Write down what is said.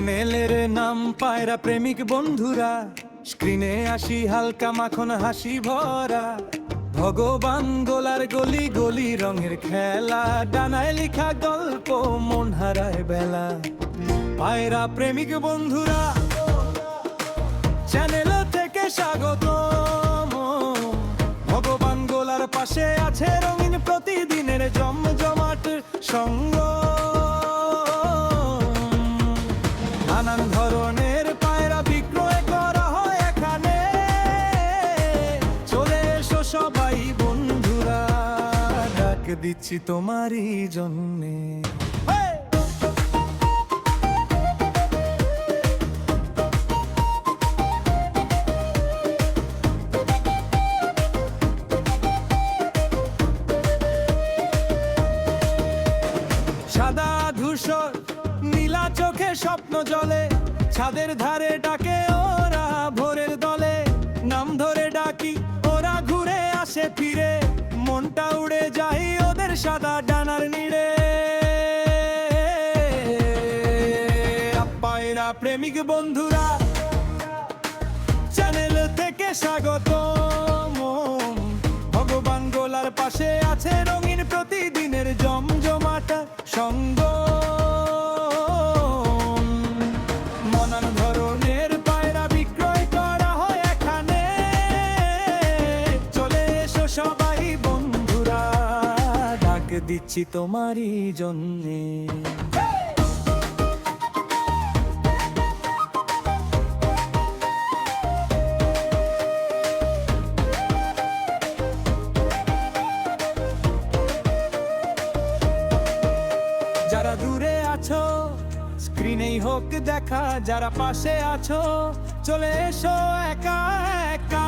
চ্যানেলের নাম পায়রা প্রেমিক বন্ধুরা, স্ক্রিনে আসি হালকা মাখন হাসি ভরা। ভগবান গোলার গলি গলি রঙের খেলা, ডানায় লেখা গল্প মন হারায় বেলা। পায়রা প্রেমিক বন্ধুরা চ্যানেল থেকে স্বাগত। ভগবান গোলার পাশে আছে রঙিন প্রতিদিনের জমজমাট সঙ্গ। নানান ধরনের পায়রা বিক্রয় করা হয় এখানে, চলে এসো সবাই বন্ধুরা, ডাক দিচ্ছি তোমারই জন্যে। সাদা ধূসর নীলা চোখে স্বপ্ন জলে, ছাদের ধারে ডাকে ওরা ভোরের দলে। নাম ধরে ডাকি ওরা ঘুরে আসে ফিরে, মনটা উড়ে যায় ওদের সাদা ডানার নিড়ে। পায়রা প্রেমিক বন্ধুরা চ্যানেল থেকে স্বাগত। ভগবান গোলার পাশে আছে রঙিন প্রতিদিনের জমজমাট সঙ্গ। নানান ধরনের পায়রা বিক্রয় করা হয় এখানে, চলে এসো সবাই বন্ধুরা, ডাক দিচ্ছি তোমারই জন্যে। যারা দূরে আছো স্ক্রিনেই হোক দেখা, যারা পাশে আছো চলে এসো একা একা।